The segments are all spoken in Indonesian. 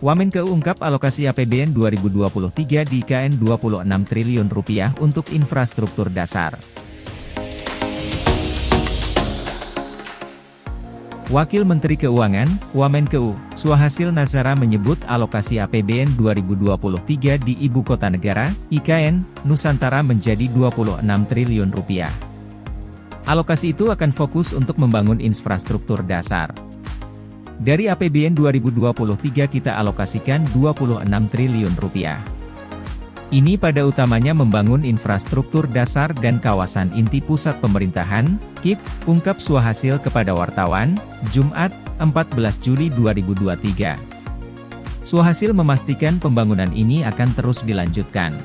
Wamenkeu ungkap alokasi APBN 2023 di IKN Rp26 triliun untuk infrastruktur dasar. Wakil Menteri Keuangan, Wamenkeu, Suhasil Nazara menyebut alokasi APBN 2023 di Ibu Kota Negara, IKN, Nusantara menjadi Rp26 triliun. Alokasi itu akan fokus untuk membangun infrastruktur dasar. Dari APBN 2023 kita alokasikan Rp26 triliun. Ini pada utamanya membangun infrastruktur dasar dan kawasan inti pusat pemerintahan, KIP, ungkap Suhasil kepada wartawan, Jumat, 14 Juli 2023. Suhasil memastikan pembangunan ini akan terus dilanjutkan.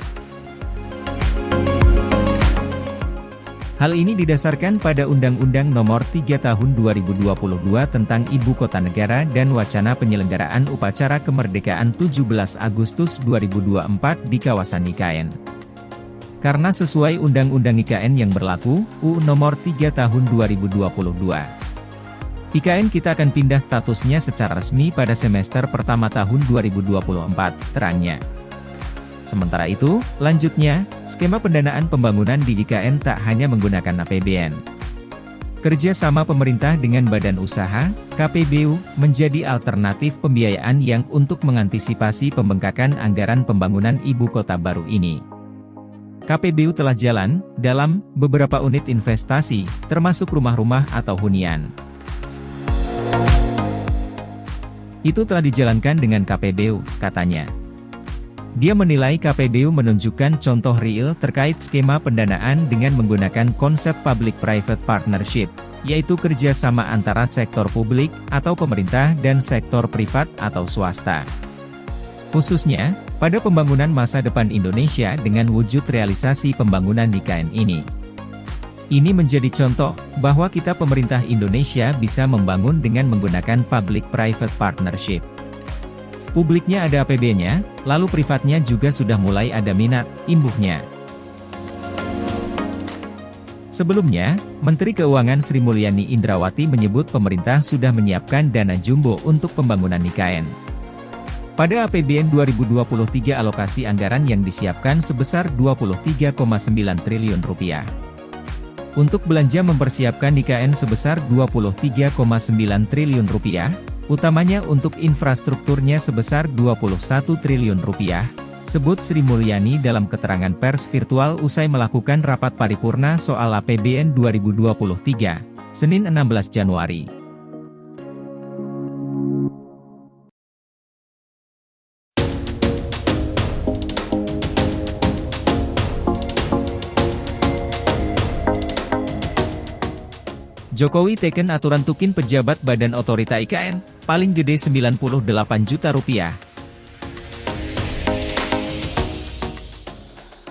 Hal ini didasarkan pada Undang-Undang Nomor 3 Tahun 2022 tentang Ibu Kota Negara dan Wacana Penyelenggaraan Upacara Kemerdekaan 17 Agustus 2024 di kawasan IKN. Karena sesuai Undang-Undang IKN yang berlaku, UU Nomor 3 Tahun 2022. IKN kita akan pindah statusnya secara resmi pada semester pertama tahun 2024, terangnya. Sementara itu, lanjutnya, skema pendanaan pembangunan di IKN tak hanya menggunakan APBN. Kerja sama pemerintah dengan badan usaha, KPBU, menjadi alternatif pembiayaan yang untuk mengantisipasi pembengkakan anggaran pembangunan ibu kota baru ini. KPBU telah jalan, dalam, beberapa unit investasi, termasuk rumah-rumah atau hunian. Itu telah dijalankan dengan KPBU, katanya. Dia menilai KPBU menunjukkan contoh real terkait skema pendanaan dengan menggunakan konsep public-private partnership, yaitu kerjasama antara sektor publik atau pemerintah dan sektor privat atau swasta. Khususnya, pada pembangunan masa depan Indonesia dengan wujud realisasi pembangunan IKN ini. Ini menjadi contoh, bahwa kita pemerintah Indonesia bisa membangun dengan menggunakan public-private partnership. Publiknya ada APBN-nya, lalu privatnya juga sudah mulai ada minat, imbuhnya. Sebelumnya, Menteri Keuangan Sri Mulyani Indrawati menyebut pemerintah sudah menyiapkan dana jumbo untuk pembangunan IKN. Pada APBN 2023 alokasi anggaran yang disiapkan sebesar Rp23,9 triliun. Untuk belanja mempersiapkan IKN sebesar Rp23,9 triliun, utamanya untuk infrastrukturnya sebesar Rp21 triliun, sebut Sri Mulyani dalam keterangan pers virtual usai melakukan rapat paripurna soal APBN 2023, Senin 16 Januari. Jokowi teken aturan tukin pejabat Badan Otorita IKN, paling gede Rp98 juta.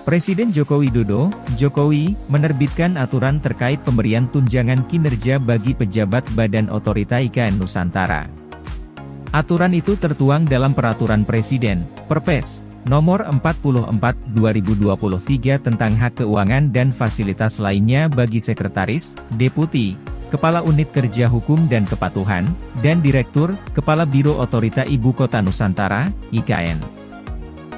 Presiden Joko Widodo, Jokowi, menerbitkan aturan terkait pemberian tunjangan kinerja bagi pejabat Badan Otorita IKN Nusantara. Aturan itu tertuang dalam Peraturan Presiden, Perpres, Nomor 44/2023 tentang hak keuangan dan fasilitas lainnya bagi Sekretaris, Deputi, Kepala Unit Kerja Hukum dan Kepatuhan, dan Direktur, Kepala Biro Otorita Ibu Kota Nusantara, IKN.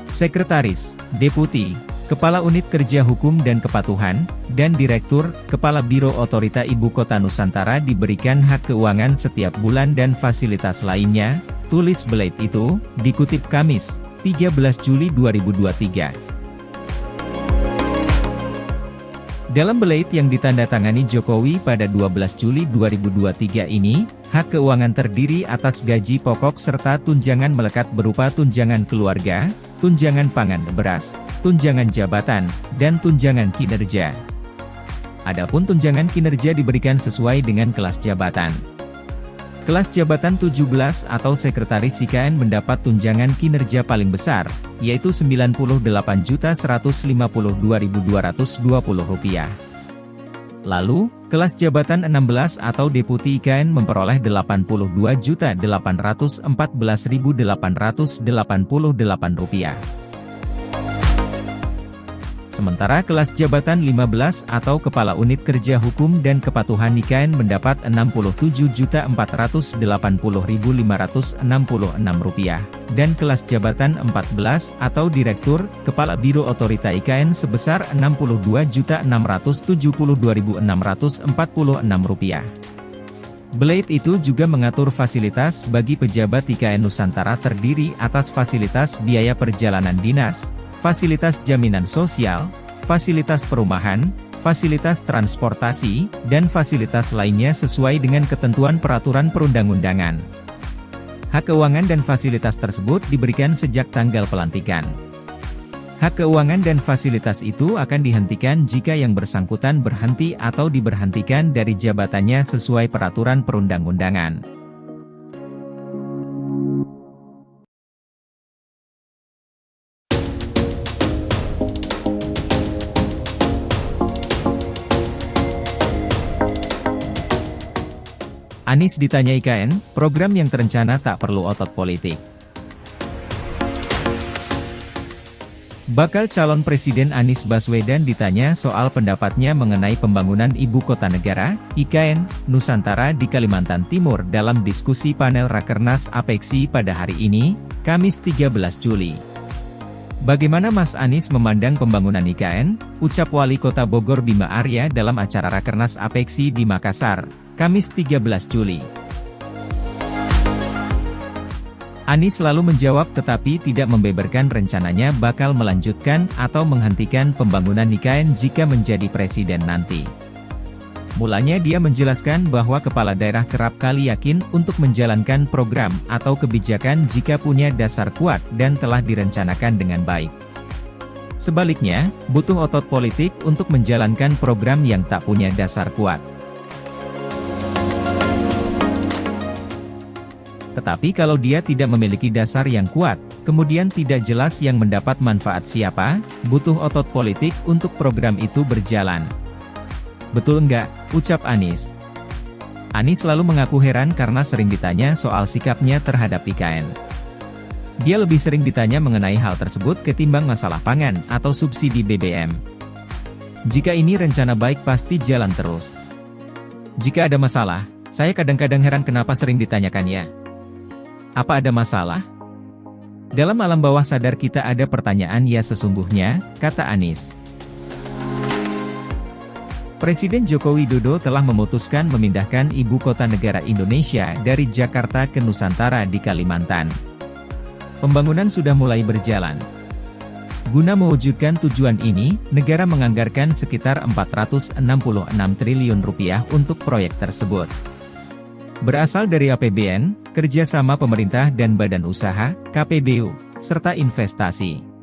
Sekretaris, Deputi, Kepala Unit Kerja Hukum dan Kepatuhan, dan Direktur, Kepala Biro Otorita Ibu Kota Nusantara diberikan hak keuangan setiap bulan dan fasilitas lainnya, tulis Blade itu, dikutip Kamis, 13 Juli 2023. Dalam Blade yang ditandatangani Jokowi pada 12 Juli 2023 ini, hak keuangan terdiri atas gaji pokok serta tunjangan melekat berupa tunjangan keluarga, tunjangan pangan beras, tunjangan jabatan, dan tunjangan kinerja. Adapun tunjangan kinerja diberikan sesuai dengan kelas jabatan. Kelas jabatan 17 atau Sekretaris IKN mendapat tunjangan kinerja paling besar, yaitu Rp98.152.220. Lalu, kelas jabatan 16 atau Deputi IKN memperoleh Rp82.814.888. Sementara kelas jabatan 15 atau Kepala Unit Kerja Hukum dan Kepatuhan IKN mendapat Rp67.480.566 dan kelas jabatan 14 atau Direktur, Kepala Biro Otorita IKN sebesar Rp62.672.646. Blade itu juga mengatur fasilitas bagi pejabat IKN Nusantara terdiri atas fasilitas biaya perjalanan dinas, fasilitas jaminan sosial, fasilitas perumahan, fasilitas transportasi, dan fasilitas lainnya sesuai dengan ketentuan peraturan perundang-undangan. Hak keuangan dan fasilitas tersebut diberikan sejak tanggal pelantikan. Hak keuangan dan fasilitas itu akan dihentikan jika yang bersangkutan berhenti atau diberhentikan dari jabatannya sesuai peraturan perundang-undangan. Anies ditanya IKN, program yang terencana tak perlu otot politik. Bakal calon Presiden Anies Baswedan ditanya soal pendapatnya mengenai pembangunan Ibu Kota Negara, IKN, Nusantara di Kalimantan Timur dalam diskusi panel Rakernas APEKSI pada hari ini, Kamis 13 Juli. Bagaimana Mas Anies memandang pembangunan IKN? Ucap Wali Kota Bogor Bima Arya dalam acara Rakernas APEKSI di Makassar, Kamis 13 Juli. Anies selalu menjawab tetapi tidak membeberkan rencananya bakal melanjutkan atau menghentikan pembangunan IKN jika menjadi presiden nanti. Mulanya dia menjelaskan bahwa kepala daerah kerap kali yakin untuk menjalankan program atau kebijakan jika punya dasar kuat dan telah direncanakan dengan baik. Sebaliknya, butuh otot politik untuk menjalankan program yang tak punya dasar kuat. Tetapi kalau dia tidak memiliki dasar yang kuat, kemudian tidak jelas yang mendapat manfaat siapa, butuh otot politik untuk program itu berjalan. Betul nggak? Ucap Anies. Anies selalu mengaku heran karena sering ditanya soal sikapnya terhadap IKN. Dia lebih sering ditanya mengenai hal tersebut ketimbang masalah pangan atau subsidi BBM. Jika ini rencana baik pasti jalan terus. Jika ada masalah, saya kadang-kadang heran kenapa sering ditanyakannya. Apa ada masalah? Dalam alam bawah sadar kita ada pertanyaan ya sesungguhnya, kata Anies. Presiden Joko Widodo telah memutuskan memindahkan Ibu Kota Negara Indonesia dari Jakarta ke Nusantara di Kalimantan. Pembangunan sudah mulai berjalan. Guna mewujudkan tujuan ini, negara menganggarkan sekitar Rp466 triliun untuk proyek tersebut. Berasal dari APBN, kerjasama pemerintah dan badan usaha, KPBU, serta investasi.